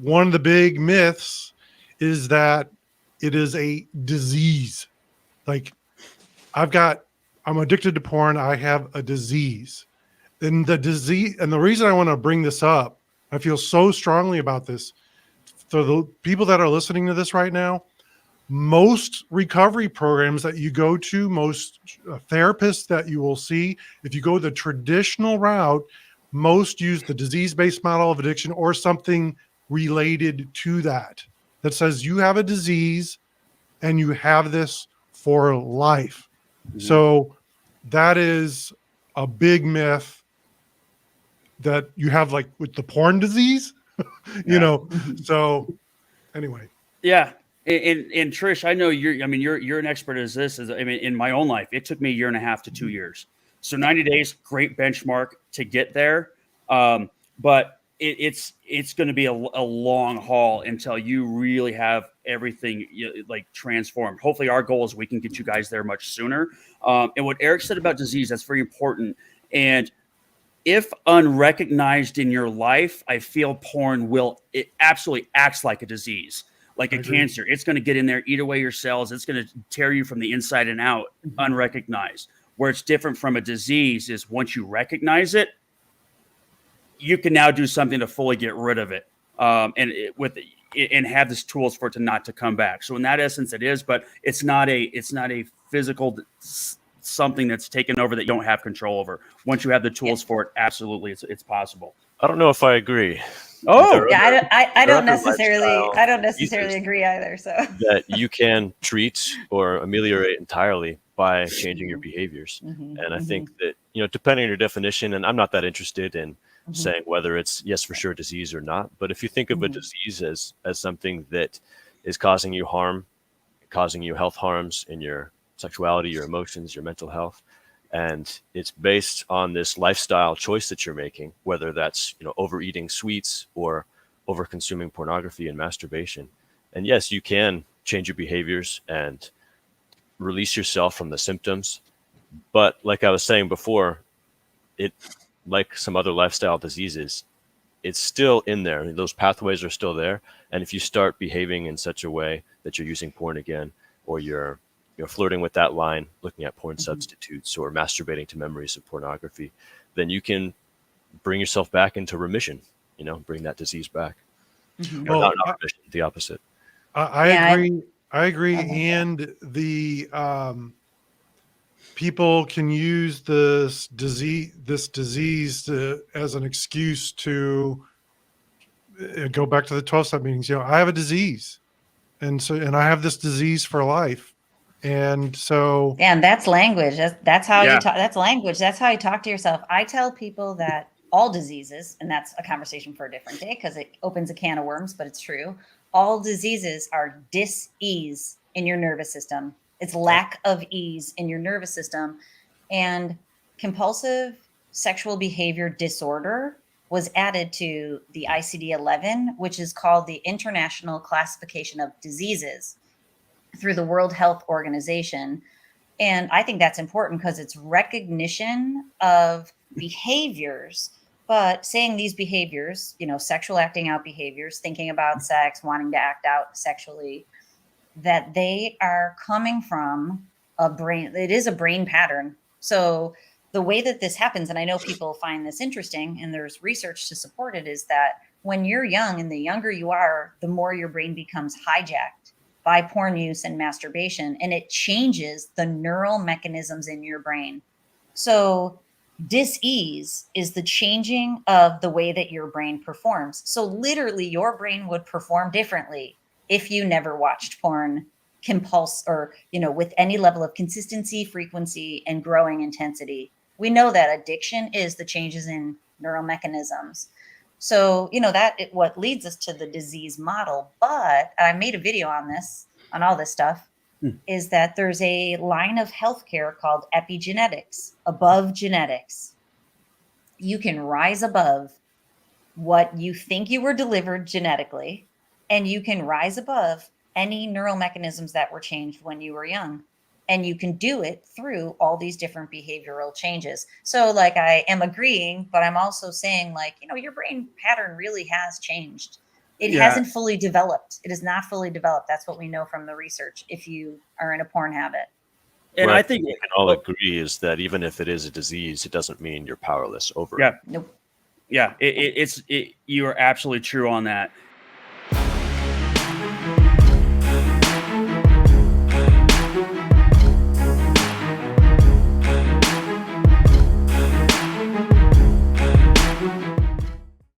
one of the big myths is that it is a disease. Like I'm addicted to porn. I have a disease. And the disease, and the reason I want to bring this up, I feel so strongly about this. For the people that are listening to this right now, most recovery programs that you go to, most therapists that you will see, if you go the traditional route, most use the disease-based model of addiction or something related to that says you have a disease and you have this for life. Mm-hmm. So that is a big myth that you have, like with the porn disease, you know. So anyway. Yeah. And Trish, I know you're an expert as this. In my own life, it took me 1.5 to 2 years. So 90 days, great benchmark to get there. But it's going to be a long haul until you really have everything like transformed. Hopefully our goal is we can get you guys there much sooner. And what Eric said about disease, that's very important. And if unrecognized in your life, I feel porn it absolutely acts like a disease. Like a cancer. It's going to get in there, eat away your cells. It's going to tear you from the inside and out, unrecognized. Where it's different from a disease is once you recognize it, you can now do something to fully get rid of it, and have these tools for it to come back. So in that essence, it is, but it's not a physical something that's taken over that you don't have control over. Once you have the tools for it, absolutely, it's possible. I don't know if I agree. Oh, yeah, I don't necessarily agree either. So that you can treat or ameliorate entirely by changing your behaviors. And I think that, depending on your definition, and I'm not that interested in saying whether it's yes for sure disease or not, but if you think of a disease as something that is causing you harm, causing you health harms in your sexuality, your emotions, your mental health, and it's based on this lifestyle choice that you're making, whether that's, overeating sweets or over consuming pornography and masturbation. And yes, you can change your behaviors and release yourself from the symptoms. But like I was saying before, it, like some other lifestyle diseases, it's still in there. Those pathways are still there. And if you start behaving in such a way that you're using porn again, or you're flirting with that line, looking at porn substitutes or masturbating to memories of pornography, then you can bring yourself back into remission, bring that disease back. Not remission, the opposite. I agree. And the people can use this disease as an excuse to go back to the 12-step meetings. I have a disease, and I have this disease for life. And so, and that's language. That's how you talk. That's language. That's how you talk to yourself. I tell people that all diseases, and that's a conversation for a different day because it opens a can of worms, but it's true. All diseases are dis-ease in your nervous system. It's lack of ease in your nervous system. And compulsive sexual behavior disorder was added to the ICD-11, which is called the International Classification of Diseases, through the World Health Organization. And I think that's important because it's recognition of behaviors, but saying these behaviors, sexual acting out behaviors, thinking about sex, wanting to act out sexually, that they are coming from a brain. It is a brain pattern. So the way that this happens, and I know people find this interesting and there's research to support it, is that when you're young and the younger you are, the more your brain becomes hijacked by porn use and masturbation, and it changes the neural mechanisms in your brain. So dis-ease is the changing of the way that your brain performs. So literally your brain would perform differently if you never watched porn with any level of consistency, frequency, and growing intensity. We know that addiction is the changes in neural mechanisms. So, what leads us to the disease model, but I made a video on all this stuff, is that there's a line of healthcare called epigenetics, above genetics. You can rise above what you think you were delivered genetically, and you can rise above any neural mechanisms that were changed when you were young. And you can do it through all these different behavioral changes. So I am agreeing, but I'm also saying your brain pattern really has changed. It hasn't fully developed. It is not fully developed. That's what we know from the research. If you are in a porn habit. And I think we can all agree is that even if it is a disease, it doesn't mean you're powerless over it. Yeah. Nope. Yeah, you are absolutely true on that.